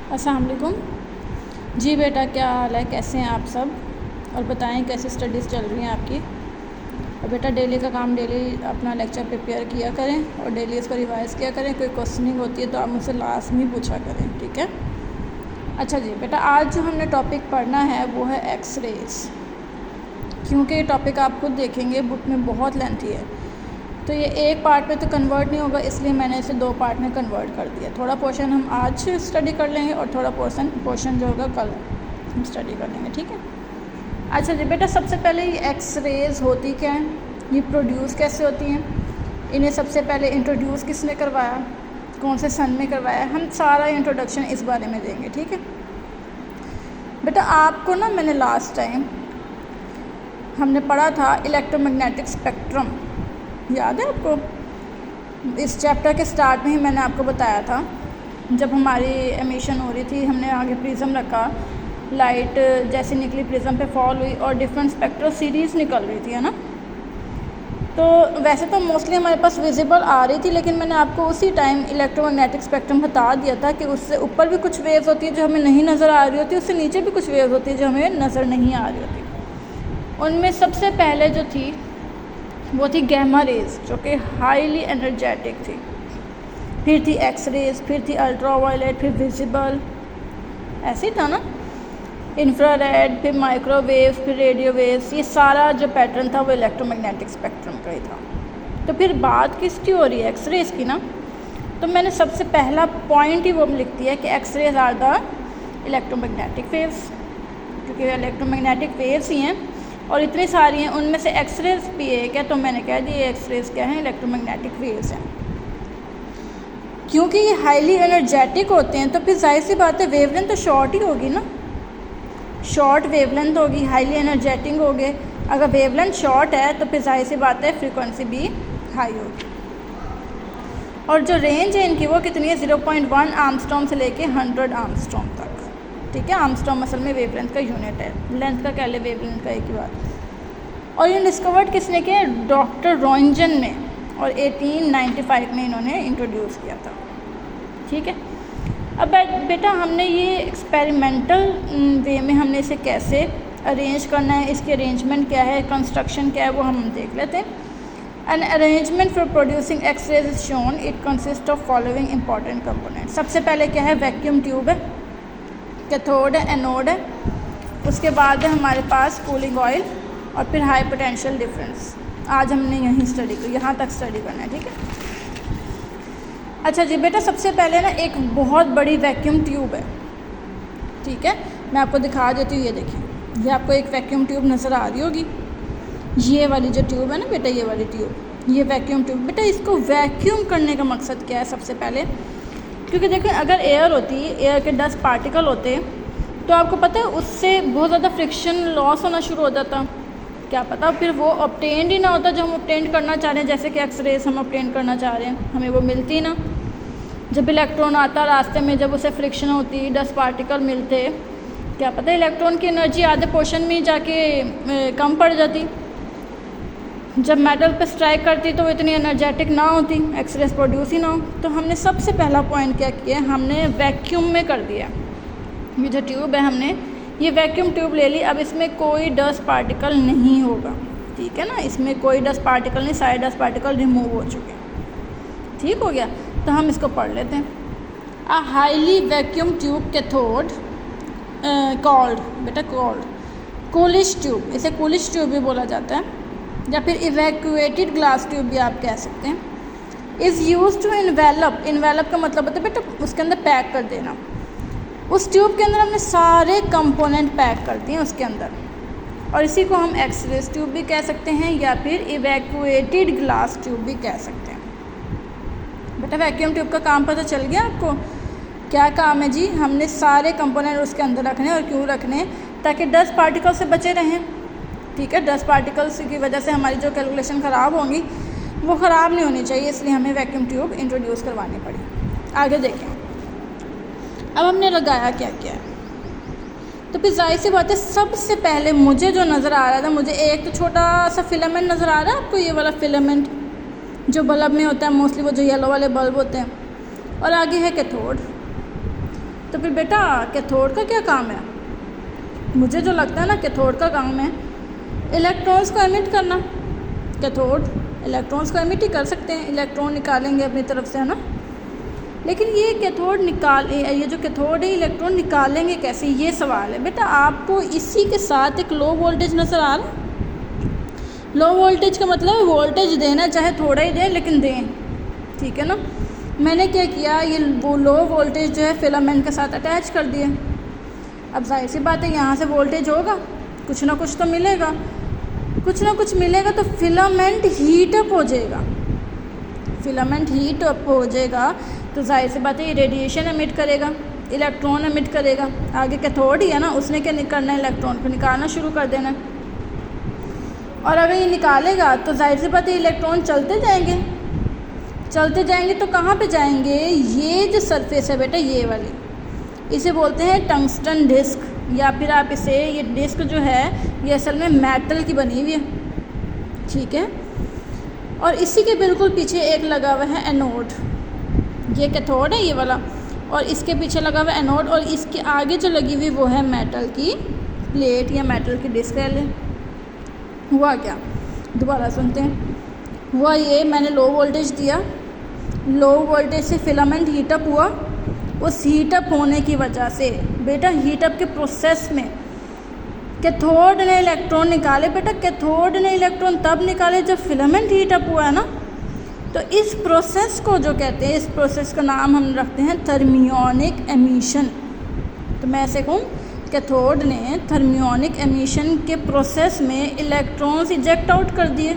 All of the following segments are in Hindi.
अस्सलाम वालेकुम जी बेटा, क्या हाल है? कैसे हैं आप सब? और बताएं कैसी स्टडीज़ चल रही हैं आपकी। और बेटा डेली का काम, डेली अपना लेक्चर प्रिपेयर किया करें और डेली इसको रिवाइज़ किया करें। कोई क्वेश्चनिंग होती है तो आप मुझसे लाजमी पूछा करें, ठीक है? अच्छा जी बेटा, आज जो हमने टॉपिक पढ़ना है वो है एक्सरेज। क्योंकि ये टॉपिक आप खुद देखेंगे बुक में बहुत लेंथी है, तो ये एक पार्ट में तो कन्वर्ट नहीं होगा, इसलिए मैंने इसे 2 पार्ट में कन्वर्ट कर दिया। थोड़ा पोर्शन हम आज स्टडी कर लेंगे और थोड़ा पोर्शन जो होगा कल हम स्टडी कर लेंगे, ठीक है? अच्छा जी बेटा, सबसे पहले ये एक्सरेज होती क्या है, ये प्रोड्यूस कैसे होती हैं, इन्हें सबसे पहले इंट्रोड्यूस किसने करवाया, कौन से सन में करवाया, हम सारा इंट्रोडक्शन इस बारे में देंगे, ठीक है? बेटा आपको ना, मैंने लास्ट टाइम हमने पढ़ा था इलेक्ट्रोमैग्नेटिक स्पेक्ट्रम, याद है आपको? इस चैप्टर के स्टार्ट में ही मैंने आपको बताया था, जब हमारी एमिशन हो रही थी, हमने आगे प्रिज्म रखा, लाइट जैसे निकली प्रिज्म पे फॉल हुई और डिफरेंट स्पेक्ट्रल सीरीज़ निकल रही थी, है ना? तो वैसे तो मोस्टली हमारे पास विजिबल आ रही थी, लेकिन मैंने आपको उसी टाइम इलेक्ट्रोमैग्नेटिक स्पेक्ट्रम बता दिया था कि उससे ऊपर भी कुछ वेव्स होती है जो हमें नहीं नज़र आ रही होती, उससे नीचे भी कुछ वेव्स होती है जो हमें नज़र नहीं आ रही होती। उनमें सबसे पहले जो थी वो थी गैमा रेज, जो कि हाईली एनर्जेटिक थी। फिर थी एक्स रेज, फिर थी अल्ट्रावायलेट, फिर विजिबल, ऐसे ही था ना, इंफ्रारेड, फिर माइक्रोवेव्स, फिर रेडियो वेव्स। ये सारा जो पैटर्न था वो इलेक्ट्रोमैग्नेटिक स्पेक्ट्रम का ही था। तो फिर बात किसकी हो रही है? एक्स रेज की ना। तो मैंने सबसे पहला पॉइंट ही वो लिख दिया कि X rays are the electromagnetic waves, क्योंकि इलेक्ट्रोमैग्नेटिक वेव्स ही हैं और इतनी सारी हैं, उनमें से एक्सरेज भी एक है, तो मैंने कह दिया एक्सरेज क्या है, इलेक्ट्रोमैग्नेटिक वेव्स हैं। क्योंकि ये हाईली एनर्जेटिक होते हैं तो फिर जाहिर सी बात है वेवलेंथ तो शॉर्ट ही होगी ना, शॉर्ट वेवलेंथ होगी, हाईली एनर्जेटिक होगे। अगर वेवलेंथ शॉर्ट है तो फिर जाहिर सी बात है फ्रीक्वेंसी भी हाई होगी। और जो रेंज है इनकी वो कितनी है, 0.1 आर्मस्ट्रॉम से लेके 100 आर्मस्ट्रॉम तक, ठीक है? आर्मस्ट्रॉम असल में वेवलेंथ का यूनिट है, लेंथ का कह ले, वेवलेंथ का एक ही बात। और ये डिस्कवर्ड किसने किया? डॉक्टर रॉन्जन ने, और 1895 में इन्होंने इंट्रोड्यूस किया था, ठीक है? अब बेटा हमने ये एक्सपेरिमेंटल वे में हमने इसे कैसे अरेंज करना है, इसकी अरेंजमेंट क्या है, कंस्ट्रक्शन क्या है, वो हम देख लेते हैं। An arrangement for producing X rays is shown, it consist of following important component. सबसे पहले क्या है? वैक्यूम ट्यूब है, कैथोड है, एनोड है, उसके बाद है हमारे पास कूलिंग ऑयल, और फिर हाई पोटेंशियल डिफरेंस। आज हमने यहीं स्टडी की, यहाँ तक स्टडी करना है, ठीक है? अच्छा जी बेटा, सबसे पहले ना एक बहुत बड़ी वैक्यूम ट्यूब है, ठीक है? मैं आपको दिखा देती हूँ, ये देखिए, ये आपको एक वैक्यूम ट्यूब नज़र आ रही होगी, ये वाली जो ट्यूब है ना बेटा, ये वाली ट्यूब, ये वैक्यूम ट्यूब। बेटा इसको वैक्यूम करने का मकसद क्या है? सबसे पहले क्योंकि देखिए अगर एयर होती, एयर के 10 पार्टिकल होते तो आपको पता है उससे बहुत ज़्यादा फ्रिक्शन लॉस होना शुरू हो जाता, क्या पता फिर वो ऑब्टेंड ही ना होता जो हम ऑब्टेंड करना चाह रहे हैं। जैसे कि एक्स रेज हम ऑब्टेंड करना चाह रहे हैं, हमें वो मिलती ना। जब इलेक्ट्रॉन आता रास्ते में, जब उसे फ्रिक्शन होती, 10 पार्टिकल मिलते, क्या पता इलेक्ट्रॉन की एनर्जी आधे पोर्शन में जाके कम पड़ जाती। जब मेटल पे स्ट्राइक करती तो वो इतनी एनर्जेटिक ना होती, एक्सरेज प्रोड्यूस ही ना हो। तो हमने सबसे पहला पॉइंट क्या किया, हमने वैक्यूम में कर दिया। ये जो ट्यूब है हमने ये वैक्यूम ट्यूब ले ली। अब इसमें कोई डस्ट पार्टिकल नहीं होगा, ठीक है ना? इसमें कोई डस्ट पार्टिकल नहीं, सारे डस्ट पार्टिकल रिमूव हो चुके हैं, ठीक हो गया? तो हम इसको पढ़ लेते हैं। A highly vacuum tube cathode called, बेटा कॉल्ड कूलिश ट्यूब, इसे कूलिश ट्यूब भी बोला जाता है, या फिर इवैक्यूएटेड ग्लास ट्यूब भी आप कह सकते हैं। Is use to envelope, envelope का मतलब होता है बेटा उसके अंदर पैक कर देना। उस ट्यूब के अंदर हमने सारे कंपोनेंट पैक कर दिए उसके अंदर, और इसी को हम एक्सरेज ट्यूब भी कह सकते हैं या फिर इवैक्यूएटेड ग्लास ट्यूब भी कह सकते हैं। बेटा वैक्यूम ट्यूब का काम पता चल गया आपको? क्या काम है जी? हमने सारे कंपोनेंट उसके अंदर रखने, और क्यों रखने? ताकि डस्ट पार्टिकल से बचे रहें, ठीक है? डस्ट पार्टिकल्स की वजह से हमारी जो कैलकुलेशन ख़राब होंगी वो ख़राब नहीं होनी चाहिए, इसलिए हमें वैक्यूम ट्यूब इंट्रोड्यूस करवानी पड़ी। आगे देखें, अब हमने लगाया क्या क्या है। तो फिर जाहिर सी बात है सबसे पहले मुझे जो नज़र आ रहा था, मुझे एक तो छोटा सा फिलामेंट नज़र आ रहा है आपको, ये वाला फिलामेंट जो बल्ब में होता है मोस्टली, वो जो येलो वाले बल्ब होते हैं, और आगे है कैथोड। तो फिर बेटा कैथोड का क्या काम है? मुझे जो लगता है ना, कैथोड का काम है इलेक्ट्रॉन्स को एमिट करना। कैथोड इलेक्ट्रॉन्स को एमिट ही कर सकते हैं, इलेक्ट्रॉन निकालेंगे अपनी तरफ से, है ना। लेकिन ये कैथोड ये जो कैथोड है इलेक्ट्रॉन निकालेंगे कैसे, ये सवाल है। बेटा आपको इसी के साथ एक लो वोल्टेज नज़र आ रहा है। लो वोल्टेज का मतलब वोल्टेज देना, चाहे थोड़ा ही दें लेकिन दें, ठीक है ना। मैंने क्या किया, ये वो लो वोल्टेज जो है फिलामेंट के साथ अटैच कर दिया। अब जाहिर सी बात है यहाँ से वोल्टेज होगा, कुछ ना कुछ तो मिलेगा, कुछ ना कुछ मिलेगा, तो फिलामेंट हीट अप हो जाएगा। फिलामेंट हीट अप हो जाएगा तो जाहिर सी बात है ये रेडिएशन एमिट करेगा, इलेक्ट्रॉन एमिट करेगा। आगे कैथोड ही है ना, उसने क्या करना है, इलेक्ट्रॉन को निकालना शुरू कर देना। और अगर ये निकालेगा तो जाहिर सी बात है इलेक्ट्रॉन चलते जाएंगे, चलते जाएंगे तो कहाँ पे जाएंगे, ये जो सरफेस है बेटा ये वाली, इसे बोलते हैं टंगस्टन डिस्क, या फिर आप इसे, ये डिस्क जो है ये असल में मेटल की बनी हुई है, ठीक है। और इसी के बिल्कुल पीछे एक लगा हुआ है एनोड, ये कैथोड है ये वाला, और इसके पीछे लगा हुआ है एनोड, और इसके आगे जो लगी हुई वो है मेटल की प्लेट या मेटल की डिस्क है। हुआ क्या, दोबारा सुनते हैं। हुआ ये, मैंने लो वोल्टेज दिया, लो वोल्टेज से फिलामेंट हीटअप हुआ। उस हीटअप होने की वजह से बेटा, हीटअप के प्रोसेस में कैथोड ने इलेक्ट्रॉन निकाले। बेटा कैथोड ने इलेक्ट्रॉन तब निकाले जब फिलामेंट हीटअप हुआ है ना। तो इस प्रोसेस को जो कहते हैं, इस प्रोसेस का नाम हम रखते हैं थर्मियोनिक एमिशन। तो मैं ऐसे कहूँ, कैथोड ने थर्मियोनिक एमिशन के प्रोसेस में इलेक्ट्रॉन्स इजेक्ट आउट कर दिए,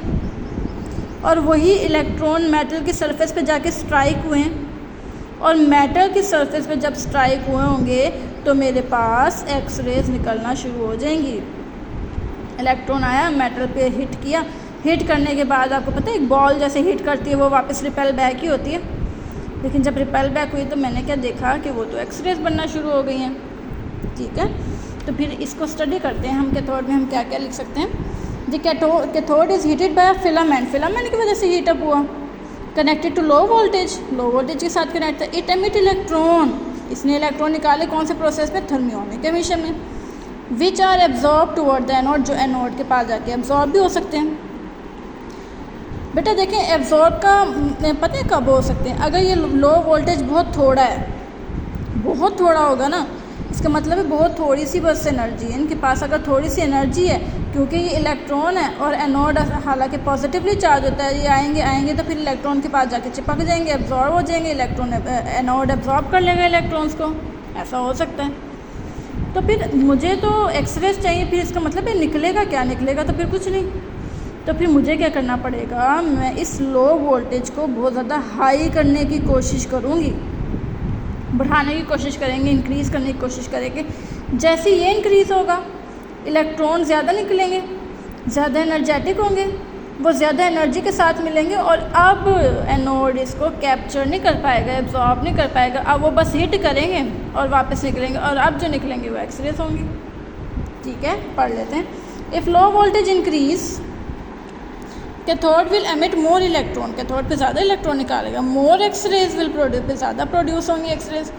और वही इलेक्ट्रॉन मेटल की सरफेस पे जाके स्ट्राइक हुए हैं, और मेटल की सरफेस पे जब स्ट्राइक हुए होंगे तो मेरे पास एक्स रेज निकलना शुरू हो जाएंगी। इलेक्ट्रॉन आया, मेटल पे हिट किया, हिट करने के बाद आपको पता है एक बॉल जैसे हिट करती है वो वापस रिपेल बैक ही होती है। लेकिन जब रिपेल बैक हुई तो मैंने क्या देखा कि वो तो एक्स रेज बनना शुरू हो गई हैं, ठीक है। तो फिर इसको स्टडी करते हैं हम, कैथोड में हम क्या क्या लिख सकते हैं। The cathode is heated by filament, filament की वजह से हीटअप हुआ, connected to low voltage, low voltage के साथ कनेक्ट था। इट एमिट इलेक्ट्रॉन, इसने इलेक्ट्रॉन निकाले कौन से प्रोसेस में, थर्मियोनिक एमिशन में। Which are absorb toward the anode, जो एनोड के पास जाके एब्जॉर्ब भी हो सकते हैं। बेटा देखें, एब्जॉर्ब का पता है कब हो सकते हैं, अगर ये लो वोल्टेज बहुत थोड़ा है, बहुत थोड़ा होगा ना, इसका मतलब है बहुत थोड़ी सी बस एनर्जी है इनके पास। अगर थोड़ी सी एनर्जी है, क्योंकि ये इलेक्ट्रॉन है और एनोड हालांकि पॉजिटिवली चार्ज होता है, ये आएंगे तो फिर इलेक्ट्रॉन के पास जाके चिपक जाएंगे, एब्जॉर्ब हो जाएंगे, इलेक्ट्रॉन एनोड एब्जॉर्ब कर लेगा इलेक्ट्रॉन्स को, ऐसा हो सकता है। तो फिर मुझे तो एक्सरेज चाहिए, फिर इसका मतलब है निकलेगा क्या, निकलेगा तो फिर कुछ नहीं। तो फिर मुझे क्या करना पड़ेगा, मैं इस लो वोल्टेज को बहुत ज़्यादा हाई करने की कोशिश करूँगी, बढ़ाने की कोशिश करेंगे, इंक्रीज़ करने की कोशिश करेंगे। जैसे ये इंक्रीज़ होगा, इलेक्ट्रॉन ज़्यादा निकलेंगे, ज़्यादा एनर्जेटिक होंगे, वो ज़्यादा एनर्जी के साथ मिलेंगे, और अब एनोड इसको कैप्चर नहीं कर पाएगा, एब्जॉर्ब नहीं कर पाएगा। अब वो बस हिट करेंगे और वापस निकलेंगे, और अब जो निकलेंगे वो एक्सरेज होंगी, ठीक है। पढ़ लेते हैं। If low voltage increase, cathode will emit more electron, cathode पे ज़्यादा इलेक्ट्रॉन निकालेगा, मोर एक्सरेज विल प्रोड्यूस, पे ज़्यादा प्रोड्यूस होंगी एक्सरेज।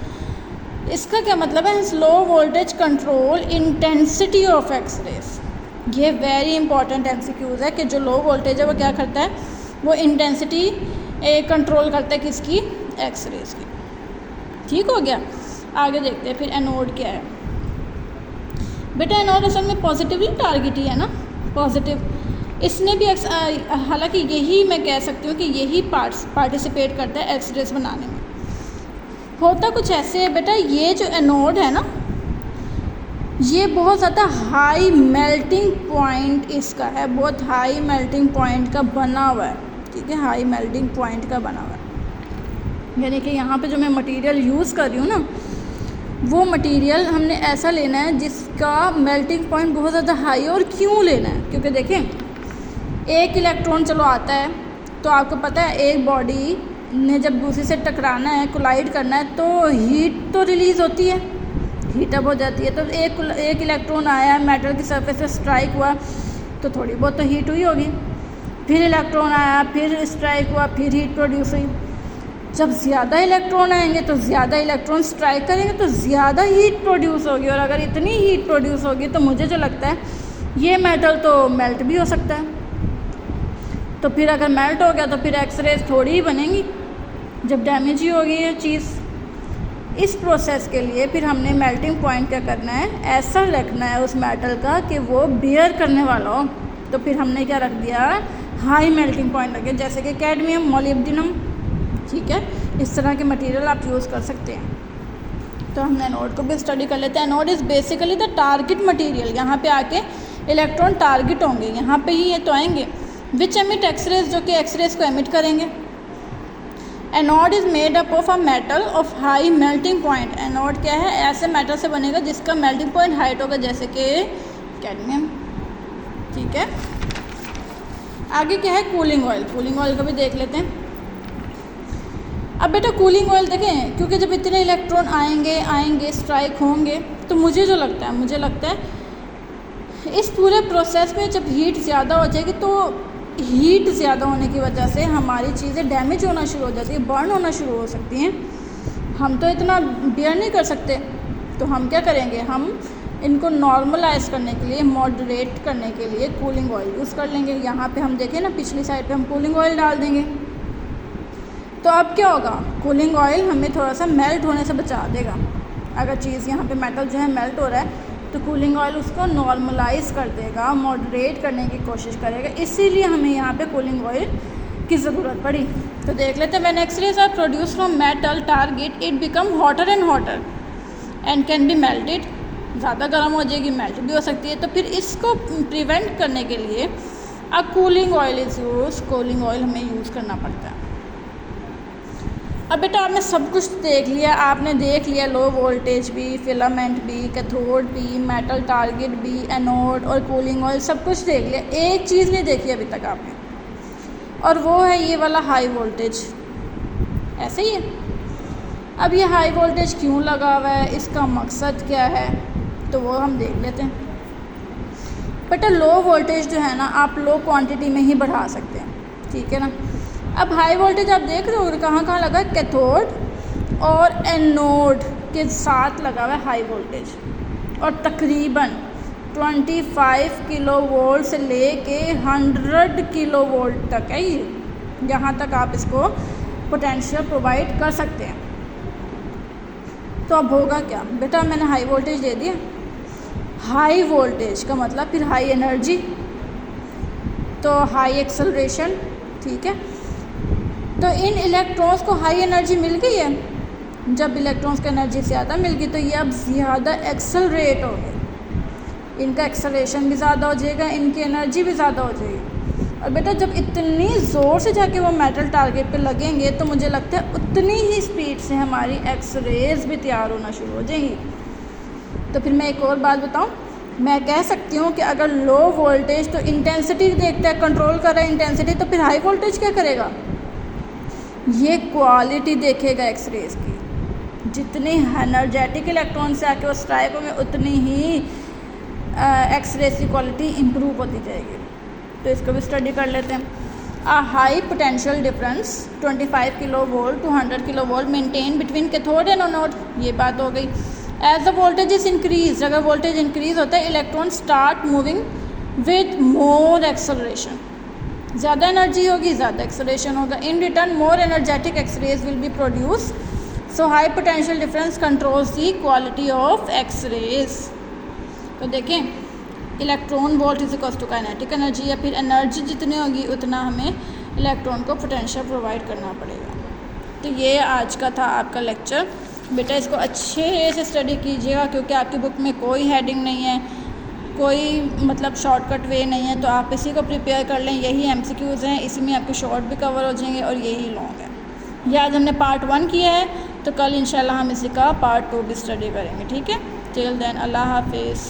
इसका क्या मतलब है, low voltage control intensity of X rays. ये वेरी इंपॉर्टेंट एमसीक्यूज़ है कि जो लो वोल्टेज है वो क्या करता है, वो इंटेंसिटी कंट्रोल करता है किसकी, एक्सरेज की, ठीक हो गया। आगे देखते हैं फिर एनोड क्या है। बेटा एनोड असल में पॉजिटिवली टारगेट ही है ना, पॉजिटिव। इसने भी हालांकि यही मैं कह सकती हूँ कि यही पार्टिसिपेट करता है एक्सरेज बनाने में। होता कुछ ऐसे है बेटा, ये जो एनोड है ना, ये बहुत ज़्यादा हाई मेल्टिंग पॉइंट इसका है, बहुत हाई मेल्टिंग पॉइंट का बना हुआ है, ठीक है, हाई मेल्टिंग पॉइंट का बना हुआ है। यानी कि यहाँ पे जो मैं मटेरियल यूज़ कर रही हूँ ना, वो मटेरियल हमने ऐसा लेना है जिसका मेल्टिंग पॉइंट बहुत ज़्यादा हाई है। और क्यों लेना है, क्योंकि देखें एक इलेक्ट्रॉन चलो आता है, तो आपको पता है एक बॉडी ने जब दूसरे से टकराना है, कोलाइड करना है, तो हीट तो रिलीज़ होती है, हीटअप हो जाती है। तो एक इलेक्ट्रॉन आया, मेटल की सरफेस से स्ट्राइक हुआ, तो थोड़ी बहुत तो हीट हुई होगी। फिर इलेक्ट्रॉन आया, फिर स्ट्राइक हुआ, फिर हीट प्रोड्यूस हुई। जब ज़्यादा इलेक्ट्रॉन आएंगे तो ज़्यादा इलेक्ट्रॉन स्ट्राइक करेंगे तो ज़्यादा हीट प्रोड्यूस होगी, और अगर इतनी हीट प्रोड्यूस होगी तो मुझे जो लगता है ये मेटल तो मेल्ट भी हो सकता है। तो फिर अगर मेल्ट हो गया तो फिर एक्सरेज थोड़ी ही बनेंगी, जब डैमेज ही होगी ये चीज़। इस प्रोसेस के लिए फिर हमने मेल्टिंग पॉइंट क्या करना है, ऐसा रखना है उस मेटल का कि वो बियर करने वाला हो। तो फिर हमने क्या रख दिया, हाई मेल्टिंग पॉइंट रखे, जैसे कि कैडमियम, मोलिब्डेनम, ठीक है। इस तरह के मटेरियल आप यूज़ कर सकते हैं। तो हम एनोड को भी स्टडी कर लेते हैं। Anode is basically the target material. यहाँ पे आके इलेक्ट्रॉन टारगेट होंगे, यहाँ पे ही ये तो आएंगे, विच एमिट एक्सरेज, जो कि एक्सरेज को एमिट करेंगे। Anode is made up of a metal of high melting point. Anode क्या है, ऐसे मेटल से बनेगा जिसका मेल्टिंग पॉइंट हाइट होगा, जैसे कि कैडमियम, ठीक है। आगे क्या है, कूलिंग ऑयल। कूलिंग ऑयल को भी देख लेते हैं। अब बेटा कूलिंग ऑयल देखें, क्योंकि जब इतने इलेक्ट्रॉन आएंगे स्ट्राइक होंगे, तो मुझे लगता है इस पूरे प्रोसेस में जब हीट ज़्यादा हो जाएगी तो हीट ज़्यादा होने की वजह से हमारी चीज़ें डैमेज होना शुरू हो जाती है, बर्न होना शुरू हो सकती हैं। हम तो इतना बेयर नहीं कर सकते, तो हम क्या करेंगे, हम इनको नॉर्मलाइज करने के लिए, मॉडरेट करने के लिए कूलिंग ऑयल यूज़ कर लेंगे। यहाँ पे हम देखें ना, पिछली साइड पे हम कूलिंग ऑयल डाल देंगे। तो अब क्या होगा, कूलिंग ऑयल हमें थोड़ा सा मेल्ट होने से बचा देगा। अगर चीज़ यहाँ पे मेटल जो है मेल्ट हो रहा है तो कूलिंग ऑयल उसको नॉर्मलाइज कर देगा, मॉडरेट करने की कोशिश करेगा, इसीलिए हमें यहाँ पे कूलिंग ऑयल की ज़रूरत पड़ी। तो देख लेते हैं, when X rays are produce from metal target it become hotter and can be melted. ज़्यादा गर्म हो जाएगी, मेल्ट भी हो सकती है। तो फिर इसको प्रिवेंट करने के लिए cooling oil is use, cooling oil हमें यूज़ करना पड़ता है। अब बेटा आपने सब कुछ देख लिया, आपने देख लिया लो वोल्टेज भी, फिलामेंट भी, कैथोड भी, मेटल टारगेट भी, एनोड और कूलिंग ऑयल, सब कुछ देख लिया। एक चीज़ नहीं देखी अभी तक आपने, और वो है ये वाला हाई वोल्टेज। ऐसे ही है। अब ये हाई वोल्टेज क्यों लगा हुआ है, इसका मकसद क्या है, तो वो हम देख लेते हैं। बेटा लो वोल्टेज जो है ना, आप लो क्वांटिटी में ही बढ़ा सकते हैं, ठीक है ना। अब हाई वोल्टेज आप देख रहे हो कहाँ कहाँ लगा है, कैथोड और एनोड के साथ लगा हुआ है हाई वोल्टेज, और तकरीबन 25 किलो वोल्ट से लेके 100 किलो वोल्ट तक है ये, यहाँ तक आप इसको पोटेंशियल प्रोवाइड कर सकते हैं। तो अब होगा क्या बेटा, मैंने हाई वोल्टेज दे दिया, हाई वोल्टेज का मतलब फिर हाई एनर्जी, तो हाई एक्सेलरेशन, ठीक है। तो इन इलेक्ट्रॉन्स को हाई एनर्जी मिल गई है। जब इलेक्ट्रॉन्स की एनर्जी ज़्यादा मिल गई तो ये अब ज़्यादा एक्सेलरेट हो गए, इनका एक्सेलरेशन भी ज़्यादा हो जाएगा, इनकी एनर्जी भी ज़्यादा हो जाएगी। और बेटा जब इतनी ज़ोर से जाके वो मेटल टारगेट पे लगेंगे तो मुझे लगता है उतनी ही स्पीड से हमारी एक्सरेज भी तैयार होना शुरू हो जाएंगी। तो फिर मैं एक और बात बताऊँ, मैं कह सकती हूँ कि अगर लो वोल्टेज तो इंटेंसिटी देखता है, कंट्रोल कर रहा है इंटेंसिटी, तो फिर हाई वोल्टेज क्या करेगा, ये क्वालिटी देखेगा एक्सरेज की। जितनी एनर्जेटिक इलेक्ट्रॉन से आके वो स्ट्राइक होंगे उतनी ही एक्सरेज की क्वालिटी इम्प्रूव होती जाएगी। तो इसको भी स्टडी कर लेते हैं। A high potential difference 25 kilo volt to 100 kilo volt maintain between cathode and anode, ये बात हो गई। As the voltage is increase, अगर वोल्टेज इंक्रीज होता है electron start moving with more acceleration, ज़्यादा एनर्जी होगी, ज़्यादा एक्सेलरेशन होगा। In return more energetic X rays will be produce, so high potential difference controls the quality of X rays. तो देखें, electron volt is equals to kinetic energy, या फिर एनर्जी जितनी होगी उतना हमें इलेक्ट्रॉन को पोटेंशियल प्रोवाइड करना पड़ेगा। तो ये आज का था आपका लेक्चर। बेटा इसको अच्छे से स्टडी कीजिएगा, क्योंकि आपकी बुक में कोई हेडिंग नहीं है, कोई मतलब शॉर्टकट वे नहीं है, तो आप इसी को प्रिपेयर कर लें। यही एमसीक्यूज़ हैं, इसी में आपके शॉर्ट भी कवर हो जाएंगे और यही लॉन्ग है। ये आज हमने पार्ट 1 किया है, तो कल इंशाल्लाह हम इसी का पार्ट 2 भी स्टडी करेंगे, ठीक है। टिल देन अल्लाह हाफिज़।